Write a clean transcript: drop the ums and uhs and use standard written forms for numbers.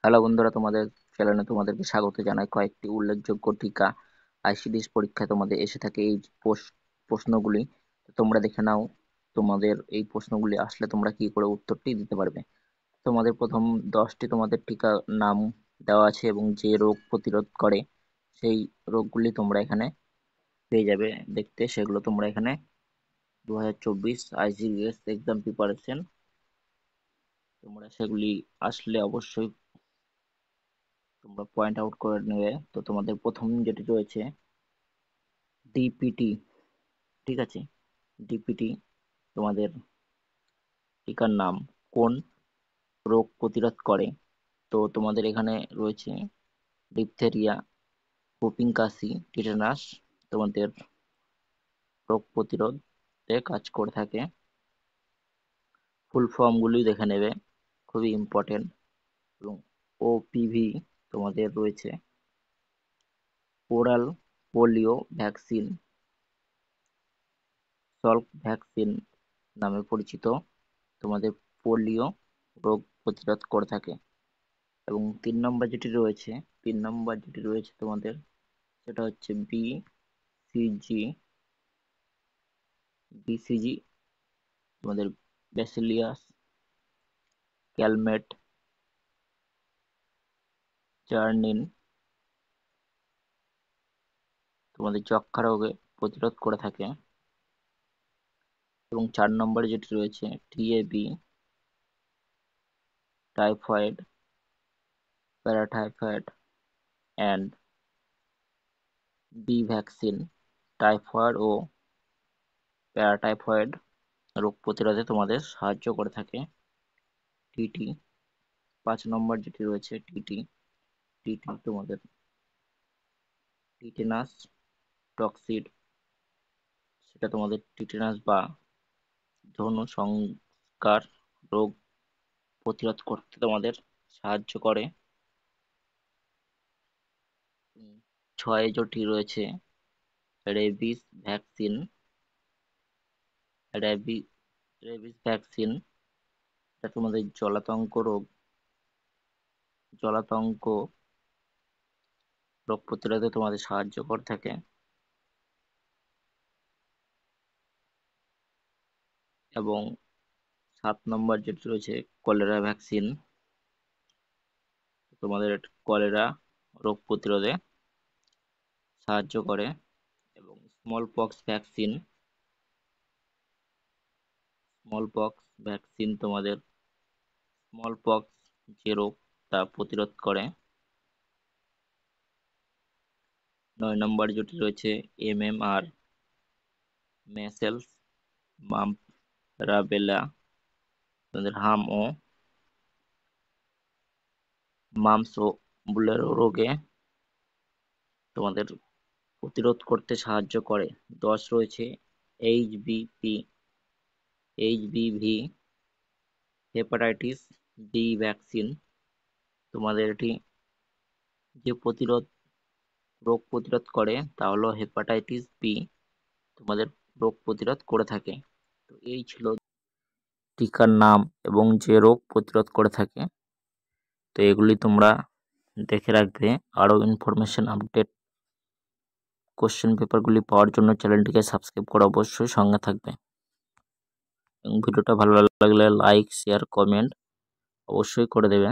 Hello বন্ধুরা, তোমাদের চ্যানেলে তোমাদেরকে স্বাগত জানাই। কয়েকটি উল্লেখযোগ্য টিকা আইসিডিএস পরীক্ষায় তোমাদের এসে থাকে এই প্রশ্নগুলি। তো তোমরা দেখে নাও, তোমাদের এই প্রশ্নগুলি আসলে তোমরা কি করে উত্তরটি দিতে পারবে। তোমাদের প্রথম 10টি তোমাদের টিকা নাম দেওয়া আছে এবং যে রোগ প্রতিরোধ করে সেই রোগগুলি তোমরা এখানে পেয়ে যাবে দেখতে। সেগুলো তোমরা এখানে 2024 আইসিডিএস এক্সাম প্রিপারেশন তোমরা সেগুলি আসলে অবশ্যই তোমরা পয়েন্ট আউট করে নেবে। তো তোমাদের প্রথম যেটি রয়েছে ডিপিটি, ঠিক আছে। ডিপিটি তোমাদের টিকার নাম, কোন রোগ প্রতিরোধ করে? তো তোমাদের এখানে রয়েছে ডিপথেরিয়া, হুপিং কাশি, টিটানাস তোমাদের রোগ প্রতিরোধে কাজ করে থাকে। ফুল ফর্ম গুলি দেখে নেবে, খুবই ইম্পর্টেন্ট। এবং ওপিভি তোমাদের রয়েছে oral polio vaccine, Salk vaccine নামে পরিচিত, তোমাদের পোলিও রোগ প্রতিরোধ করে থাকে। এবং 3 নম্বর যেটি রয়েছে তোমাদের, সেটা হচ্ছে বিসিজি তোমাদের ব্যাসিলিয়াস ক্যালমেট জার্নিন তোমাদের যক্ষা রোগে প্রতিরোধ করে থাকে। এবং 4 নম্বরে যেটি রয়েছে TAB, typhoid, paratyphoid and B vaccine typhoid ও প্যারাটাইফয়েড রোগ প্রতিরোধে তোমাদের সাহায্য করে থাকে। টিটি 5 নম্বর যেটি রয়েছে টিটি, টিটি তোমাদের টিটেনাস টক্সিড, সেটা তোমাদের টিটেনাস বা ধনুসংকার রোগ প্রতিরোধ করতে তোমাদের সাহায্য করে। 6 যেটি রয়েছে রেবিস ভ্যাকসিন, রেবিস ভ্যাকসিন এটা তোমাদের জলাতঙ্ক রোগ প্রতিরোধে তোমাদের সাহায্য করে থাকে। এবং 7 নম্বর যেটি রয়েছে কলেরা ভ্যাকসিন, তোমাদের কলেরা রোগ প্রতিরোধে সাহায্য করে। এবং স্মল পক্স ভ্যাকসিন তোমাদের স্মল পক্স যে রোগ তা প্রতিরোধ করে। 9 নম্বর যেটি রয়েছে এমএমআর, মেসেলস, মাম্প, রাবেলা তোমাদের মাম্পস ও বুলেরো রোগে তোমাদের প্রতিরোধ করতে সাহায্য করে। 10 রয়েছে এইচবিভি, হেপাটাইটিস বি ভ্যাকসিন, তোমাদের এটি যে রোগ প্রতিরোধ করে তা হলো হেপাটাইটিস বি, তোমাদের রোগ প্রতিরোধ করে থাকে। তো এই ছিল টিকার নাম এবং যে রোগ প্রতিরোধ করে থাকে। তো এগুলি তোমরা দেখে রাখবে। আরও ইনফরমেশন আপডেট কোশ্চেন পেপারগুলি পাওয়ার জন্য চ্যানেলটিকে সাবস্ক্রাইব করে অবশ্যই সঙ্গে থাকবে। এবং ভিডিওটা ভালো লাগলে লাইক, শেয়ার, কমেন্ট অবশ্যই করে দেবে।